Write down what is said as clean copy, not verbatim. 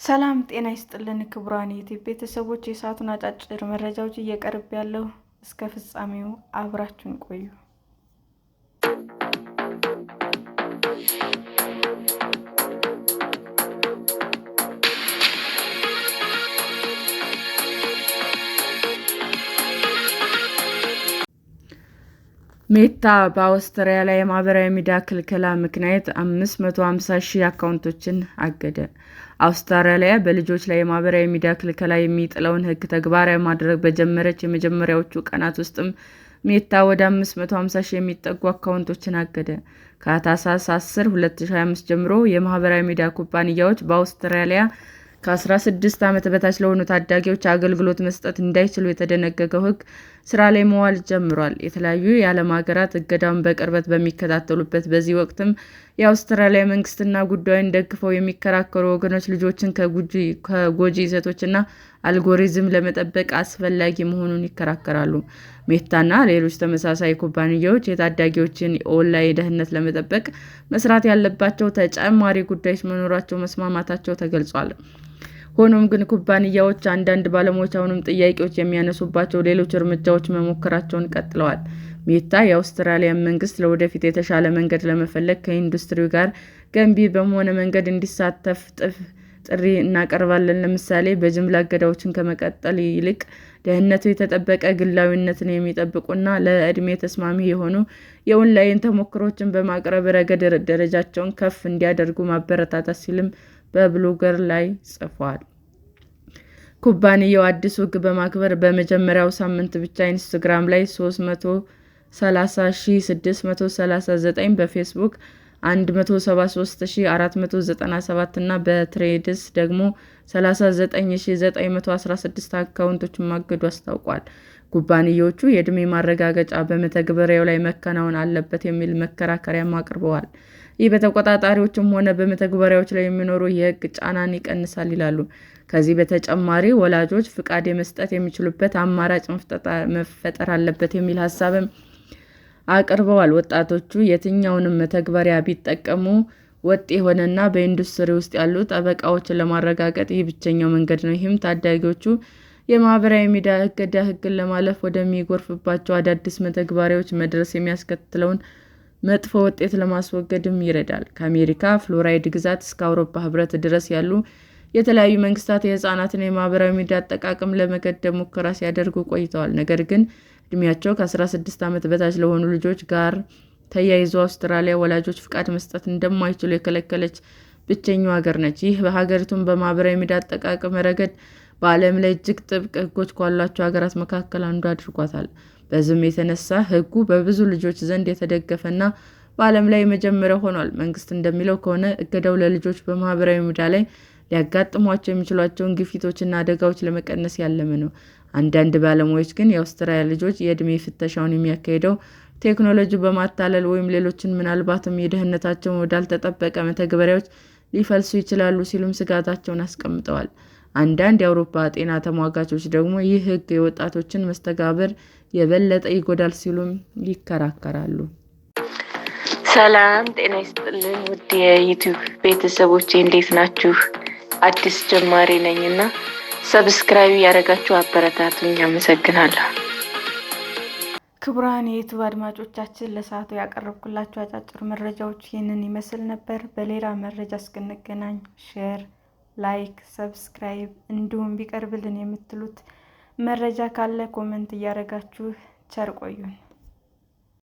ሰላም ጤና ይስጥልን ክቡራን የዩቲዩብ ቤተሰቦች፣ የሰዓቱን አጫጭር መረጃዎች እየቀርብ ያለው እስከ ፍጻሜው አብራችሁን ቆዩ። ሜታ በአውስትራሊያ የማህበራዊ ሚዲያ ክልከላ ምክንያት 550,000 አካውንቶችን አገደ። አውስትራሊያ በልጆች ላይ የማህበራዊ ሚዲያ ክልከላ የሚጥለውን ሕግ ተግባራዊ ማድረግ በጀመረች የመጀመሪያዎቹ ቀናት ውስጥም ሜታ ወደ 550,000 የሚጠጉ አካውንቶችን አገደ። ከታህሳስ 10፣ 2025 ጀምሮ የማህበራዊ ሚዲያ ኩባንያዎች በአውስትራሊያ ከ16 ዓመት በታች ለሆኑ ታዳጊዎች አገልግሎት መስጠት እንዳይችሉ የተደነገገው ሕግ ስራ ላይ መዋል ጀምሯል። የተለያዩ የዓለም ሀገራት እገዳውን በቅርበት በሚከታተሉበት በዚህ ወቅትም የአውስትራሊያ መንግስትና ጉዳዩን ደግፈው የሚከራከሩ ወገኖች ልጆችን ከጎጂ ይዘቶችና አልጎሪዝም ለመጠበቅ አስፈላጊ መሆኑን ይከራከራሉ። ሜታና ሌሎች ተመሳሳይ ኩባንያዎች የታዳጊዎችን የኦንላይን ደህንነት ለመጠበቅ መስራት ያለባቸው ተጨማሪ ጉዳዮች መኖራቸው መስማማታቸው ተገልጿል። ሆኖም ግን ኩባንያዎቹ አንዳንድ ባለሙያዎች አሁንም ጥያቄዎች የሚያነሱባቸው ሌሎች እርምጃዎች መሞከራቸውን ቀጥለዋል። ሜታ የአውስትራሊያ መንግስት ለወደፊት የተሻለ መንገድ ለመፈለግ ከኢንዱስትሪው ጋር ገንቢ በሆነ መንገድ እንዲሳተፍ ጥሪ እናቀርባለን። ለምሳሌ በጅምላ እገዳዎችን ከመቀጠል ይልቅ ደህንነቱ የተጠበቀ፣ ግላዊነትን የሚጠብቁና ለዕድሜ ተስማሚ የሆኑ የኦንላይን ተሞክሮችን በማቅረብ ረገድ ደረጃቸውን ከፍ እንዲያደርጉ ማበረታታት ሲልም በብሎገር ላይ ጽፏል። ኩባንያው አዲሱ ሕግ በማክበር በመጀመሪያው ሳምንት ብቻ ኢንስታግራም ላይ 330,639፣ በፌስቡክ 173,497 እና በትሬድስ ደግሞ 39,916 አካውንቶችን ማገዱ አስታውቋል። ኩባንያዎቹ የዕድሜ ማረጋገጫ በመተግበሪያው ላይ መከናወን አለበት የሚል መከራከሪያም አቅርበዋል። ይህ በተቆጣጣሪዎችም ሆነ በመተግበሪያዎች ላይ የሚኖረው የሕግ ጫናን ይቀንሳል ይላሉ። ከዚህ በተጨማሪ ወላጆች ፍቃድ መስጠት የሚችሉበት አማራጭ መፈጠር አለበት የሚል ሀሳብም አቅርበዋል። ወጣቶቹ የትኛውንም መተግበሪያ ቢጠቀሙ ወጥ የሆነና በኢንዱስትሪ ውስጥ ያሉ ጠበቃዎችን ለማረጋገጥ ይህ ብቸኛው መንገድ ነው። ይህም ታዳጊዎቹ የማህበራዊ ሚዲያ እገዳ ሕግን ለማለፍ ወደሚጎርፉባቸው አዳዲስ መተግበሪያዎች መድረስ የሚያስከትለውን መጥፎ ውጤት ለማስወገድም ይረዳል። ከአሜሪካ ፍሎራይዳ ግዛት እስከ አውሮፓ ሕብረት ድረስ ያሉ የተለያዩ መንግስታት የህፃናትን የማህበራዊ ሚዲያ አጠቃቀም ለመገደብ ሙከራ ሲያደርጉ ቆይተዋል። ነገር ግን ዕድሜያቸው ከ16 ዓመት በታች ለሆኑ ልጆች ጋር ተያይዞ አውስትራሊያ ወላጆች ፍቃድ መስጠት እንደማይችሉ የከለከለች ብቸኛዋ ሀገር ነች። ይህ ሀገሪቱን በማህበራዊ ሚዲያ አጠቃቀም ረገድ በዓለም ላይ እጅግ ጥብቅ ሕጎች ካሏቸው ሀገራት መካከል አንዱ አድርጓታል። በዚህም የተነሳ ሕጉ በብዙ ልጆች ዘንድ የተደገፈና በዓለም ላይ የመጀመሪያው ሆኗል። መንግስት እንደሚለው ከሆነ እገዳው ለልጆች በማህበራዊ ሚዲያ ላይ ሊያጋጥሟቸው የሚችሏቸውን ግፊቶችና አደጋዎች ለመቀነስ ያለመ ነው። አንዳንድ ባለሙያዎች ግን የአውስትራሊያ ልጆች የዕድሜ ፍተሻውን የሚያካሂደው ቴክኖሎጂ በማታለል ወይም ሌሎችን ምናልባትም የደህንነታቸውን ወዳልተጠበቀ መተግበሪያዎች ሊፈልሱ ይችላሉ ሲሉም ስጋታቸውን አስቀምጠዋል። አንዳንድ የአውሮፓ ጤና ተሟጋቾች ደግሞ ይህ ሕግ የወጣቶችን መስተጋብር የበለጠ ይጎዳል ሲሉም ይከራከራሉ። ሰላም ጤና ይስጥልን ውድ የዩቲዩብ ቤተሰቦቼ እንዴት ናችሁ? አዲስ ጀማሪ ነኝና ሰብስክራይብ ያደረጋችሁ አበረታቱኝ። አመሰግናለሁ። ክቡራን የዩቲዩብ አድማጮቻችን ለሰዓቱ ያቀረብኩላችሁ አጫጭር መረጃዎች ይህንን ይመስል ነበር። በሌላ መረጃ እስክንገናኝ ሼር፣ ላይክ፣ ሰብስክራይብ እንዲሁም ቢቀርብልን የምትሉት መረጃ ካለ ኮሜንት እያደረጋችሁ ቸር ቆዩን።